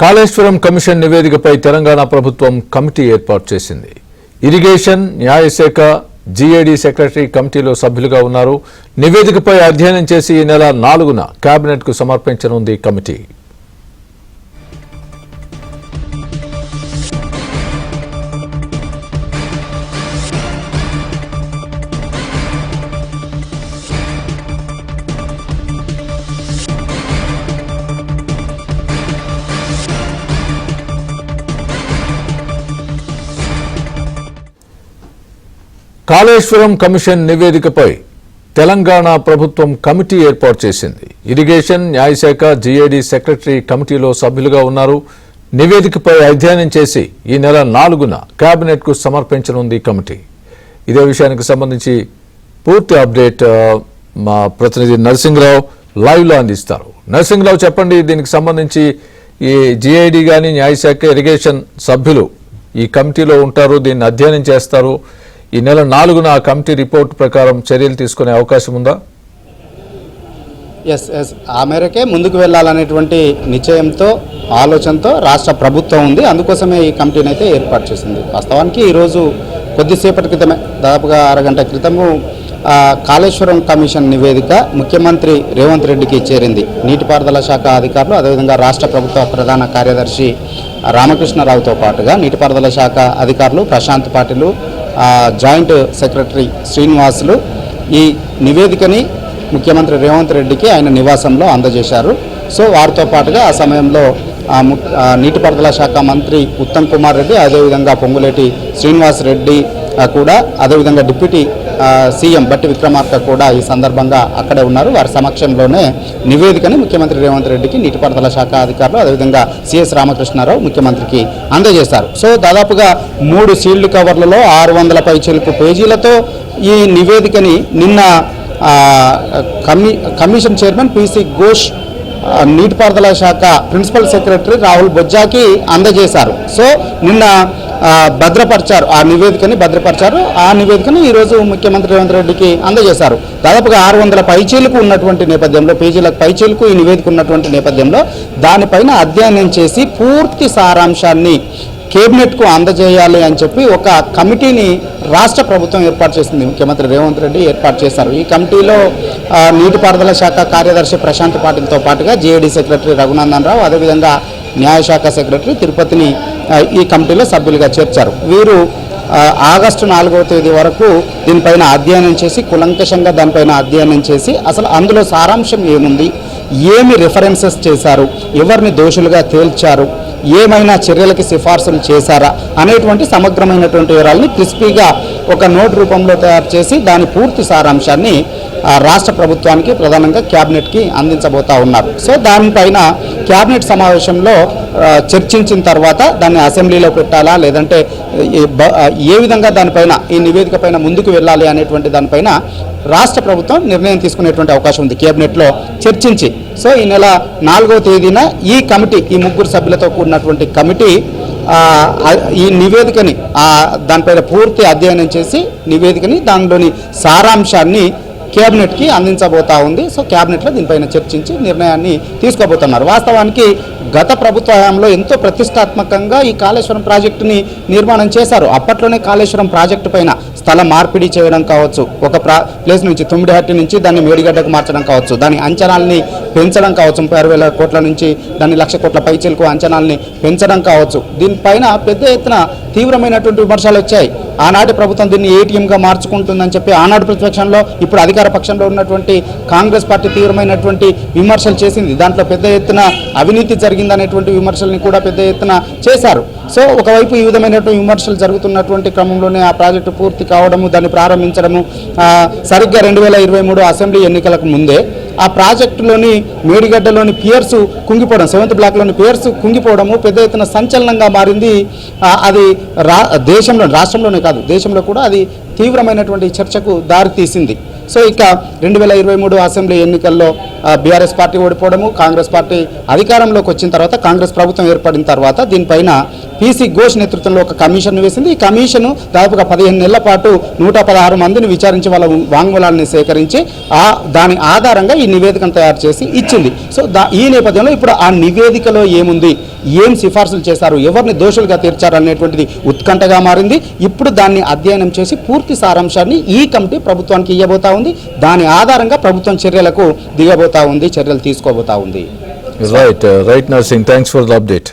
Kaleshwaram commission నివేదికపై Telangana ప్రభుత్వం committee ఏర్పాటు చేసింది. ఇరిగేషన్, న్యాయశాఖ, జీఏడీ సెక్రటరీ కమిటీలో సభ్యులుగా ఉన్నారు. నివేదికపై అధ్యయనం చేసి ఈ నెల 4న కేబినెట్కు సమర్పించనుంది కమిటీ. కాళేశ్వరం కమిషన్ నివేదికపై తెలంగాణ ప్రభుత్వం కమిటీ ఏర్పాటు చేసింది. ఇరిగేషన్, న్యాయశాఖ, జీఏడీ సెక్రటరీ కమిటీలో సభ్యులుగా ఉన్నారు. నివేదికపై అధ్యయనం చేసి ఈ నెల 4న కేబినెట్కు సమర్పించనుంది కమిటీ. ఇదే విషయానికి సంబంధించి పూర్తి అప్డేట్ మా ప్రతినిధి నరసింహరావు లైవ్లో అందిస్తారు. నరసింహరావు, చెప్పండి, దీనికి సంబంధించి ఈ జీఐడీ కానీ, న్యాయశాఖ, ఇరిగేషన్ సభ్యులు ఈ కమిటీలో ఉంటారు, దీన్ని అధ్యయనం చేస్తారు. ఈ నెల 4న ఆ కమిటీ రిపోర్ట్ ప్రకారం చర్యలు తీసుకునే అవకాశం ఉందా? ఎస్ ఆ మేరకే ముందుకు వెళ్ళాలనేటువంటి నిశ్చయంతో, ఆలోచనతో రాష్ట్ర ప్రభుత్వం ఉంది. అందుకోసమే ఈ కమిటీని అయితే ఏర్పాటు చేసింది. వాస్తవానికి ఈరోజు కొద్దిసేపటి క్రితమే, దాదాపుగా అరగంట క్రితము కాళేశ్వరం కమిషన్ నివేదిక ముఖ్యమంత్రి రేవంత్ రెడ్డికి చేరింది. నీటిపారుదల శాఖ అధికారులు, అదేవిధంగా రాష్ట్ర ప్రభుత్వ ప్రధాన కార్యదర్శి రామకృష్ణరావుతో పాటుగా నీటిపారుదల శాఖ అధికారులు ప్రశాంత్ పాటిల్, జాయింట్ సెక్రటరీ శ్రీనివాసులు ఈ నివేదికని ముఖ్యమంత్రి రేవంత్ రెడ్డికి ఆయన నివాసంలో అందజేశారు. సో వారితో పాటుగా ఆ సమయంలో నీటిపారుదల శాఖ మంత్రి ఉత్తమ్ కుమార్ రెడ్డి, అదేవిధంగా పొంగులేటి శ్రీనివాస్ రెడ్డి కూడా, అదేవిధంగా డిప్యూటీ సీఎం బట్టి విక్రమార్క కూడా ఈ సందర్భంగా అక్కడే ఉన్నారు. వారి సమక్షంలోనే నివేదికని ముఖ్యమంత్రి రేవంత్ రెడ్డికి నీటిపారుదల శాఖ అధికారులు, అదేవిధంగా సిఎస్ రామకృష్ణారావు ముఖ్యమంత్రికి అందజేశారు. సో దాదాపుగా 3 సీల్డ్ కవర్లలో 600 పైచిలుకు పేజీలతో ఈ నివేదికని నిన్న కమిషన్ చైర్మన్ పిసి ఘోష్, నీటిపారుదల శాఖ ప్రిన్సిపల్ సెక్రటరీ రాహుల్ బొజ్జాకి అందజేశారు. సో నిన్న భద్రపరిచారు, ఆ నివేదికని భద్రపరిచారు. ఆ నివేదికను ఈరోజు ముఖ్యమంత్రి రేవంత్ రెడ్డికి అందజేశారు. దాదాపుగా 600 పైచీలకు ఉన్నటువంటి నేపథ్యంలో, పేజీలకు పైచీలకు ఈ నివేదిక ఉన్నటువంటి నేపథ్యంలో దానిపైన అధ్యయనం చేసి పూర్తి సారాంశాన్ని కేబినెట్కు అందజేయాలి అని చెప్పి ఒక కమిటీని రాష్ట్ర ప్రభుత్వం ఏర్పాటు చేసింది. ముఖ్యమంత్రి రేవంత్ రెడ్డి ఏర్పాటు చేశారు. ఈ కమిటీలో నీటిపారుదల శాఖ కార్యదర్శి ప్రశాంత్ పాటిల్తో పాటుగా జీఏడీ సెక్రటరీ రఘునందన్ రావు, అదేవిధంగా న్యాయశాఖ సెక్రటరీ తిరుపతిని ఈ కమిటీలో సభ్యులుగా చేర్చారు. వీరు ఆగస్టు 4వ తేదీ వరకు దీనిపైన అధ్యయనం చేసి, కులంకషంగా దానిపైన అధ్యయనం చేసి అసలు అందులో సారాంశం ఏముంది, ఏమి రిఫరెన్సెస్ చేశారు, ఎవరిని దోషులుగా తేల్చారు, ఏమైనా చర్యలకి సిఫార్సులు చేశారా అనేటువంటి సమగ్రమైనటువంటి వివరాలని క్రిస్పీగా ఒక నోట్ రూపంలో తయారు చేసి దాని పూర్తి సారాంశాన్ని రాష్ట్ర ప్రభుత్వానికి, ప్రధానంగా క్యాబినెట్కి అందించబోతా ఉన్నారు. సో దానిపైన క్యాబినెట్ సమావేశంలో చర్చించిన తర్వాత దాన్ని అసెంబ్లీలో పెట్టాలా, లేదంటే ఏ విధంగా దానిపైన ఈ నివేదిక పైన ముందుకు వెళ్ళాలి అనేటువంటి దానిపైన రాష్ట్ర ప్రభుత్వం నిర్ణయం తీసుకునేటువంటి అవకాశం ఉంది క్యాబినెట్లో చర్చించి. సో ఈ నెల 4వ తేదీన ఈ కమిటీ, ఈ 3 సభ్యులతో కూడినటువంటి కమిటీ ఈ నివేదికని దానిపైన పూర్తి అధ్యయనం చేసి నివేదికని, దానిలోని సారాంశాన్ని క్యాబినెట్కి అందించబోతా ఉంది. సో క్యాబినెట్లో దీనిపైన చర్చించి నిర్ణయాన్ని తీసుకోబోతున్నారు. వాస్తవానికి గత ప్రభుత్వ హయాంలో ఎంతో ప్రతిష్టాత్మకంగా ఈ కాళేశ్వరం ప్రాజెక్టుని నిర్మాణం చేశారు. అప్పట్లోనే కాళేశ్వరం ప్రాజెక్టు పైన స్థల మార్పిడి చేయడం కావచ్చు, ఒక ప్లేస్ నుంచి తుమ్మిడిహట్టి నుంచి దాన్ని మేడిగడ్డకు మార్చడం కావచ్చు, దాని అంచనాల్ని పెంచడం కావచ్చు, 36,000 కోట్ల నుంచి దాన్ని 1,00,000 కోట్ల పైచిలకు అంచనాల్ని పెంచడం కావచ్చు. దీనిపైన పెద్ద ఎత్తున తీవ్రమైనటువంటి విమర్శలు వచ్చాయి. ఆనాటి ప్రభుత్వం దీన్ని ఏటీఎంగా మార్చుకుంటుందని చెప్పి ఆనాడు ప్రతిపక్షంలో, ఇప్పుడు అధికార పక్షంలో ఉన్నటువంటి కాంగ్రెస్ పార్టీ తీవ్రమైనటువంటి విమర్శలు చేసింది. దాంట్లో పెద్ద ఎత్తున అవినీతి జరిగిందనేటువంటి విమర్శల్ని కూడా పెద్ద ఎత్తున చేశారు. సో ఒకవైపు ఈ విధమైనటువంటి విమర్శలు జరుగుతున్నటువంటి క్రమంలోనే ఆ ప్రాజెక్టు పూర్తి కావడము, దాన్ని ప్రారంభించడము, సరిగ్గా 2023 అసెంబ్లీ ఎన్నికలకు ముందే ఆ ప్రాజెక్టులోని మేడిగడ్డలోని పియర్స్ కుంగిపోవడం, 7th బ్లాక్లోని పియర్స్ కుంగిపోవడము పెద్ద ఎత్తున సంచలనంగా మారింది. అది రాష్ట్రంలోనే కాదు, దేశంలో కూడా అది తీవ్రమైనటువంటి చర్చకు దారితీసింది. సో ఇక 2023 అసెంబ్లీ ఎన్నికల్లో బీఆర్ఎస్ పార్టీ ఓడిపోవడము, కాంగ్రెస్ పార్టీ అధికారంలోకి వచ్చిన తర్వాత, కాంగ్రెస్ ప్రభుత్వం ఏర్పడిన తర్వాత దీనిపైన పీసీ ఘోష్ నేతృత్వంలో ఒక కమిషన్ వేసింది. ఈ కమిషన్ దాదాపుగా 15 నెలల పాటు 116 మందిని విచారించి వాళ్ళ వాంగ్మూలాన్ని సేకరించి దాని ఆధారంగా ఈ నివేదికను తయారు చేసి ఇచ్చింది. సో ఈ నేపథ్యంలో ఇప్పుడు ఆ నివేదికలో ఏముంది, ఏం సిఫార్సులు చేశారు, ఎవరిని దోషులుగా తీర్చారు అనేటువంటిది ఉత్కంఠగా మారింది. ఇప్పుడు దాన్ని అధ్యయనం చేసి పూర్తి సారాంశాన్ని ఈ కమిటీ ప్రభుత్వానికి ఇవ్వబోతా ఉంది. దాని ఆధారంగా ప్రభుత్వం చర్యలకు దిగబోతా ఉంది, చర్యలు తీసుకోబోతా ఉంది. Right nursing, thanks for the update.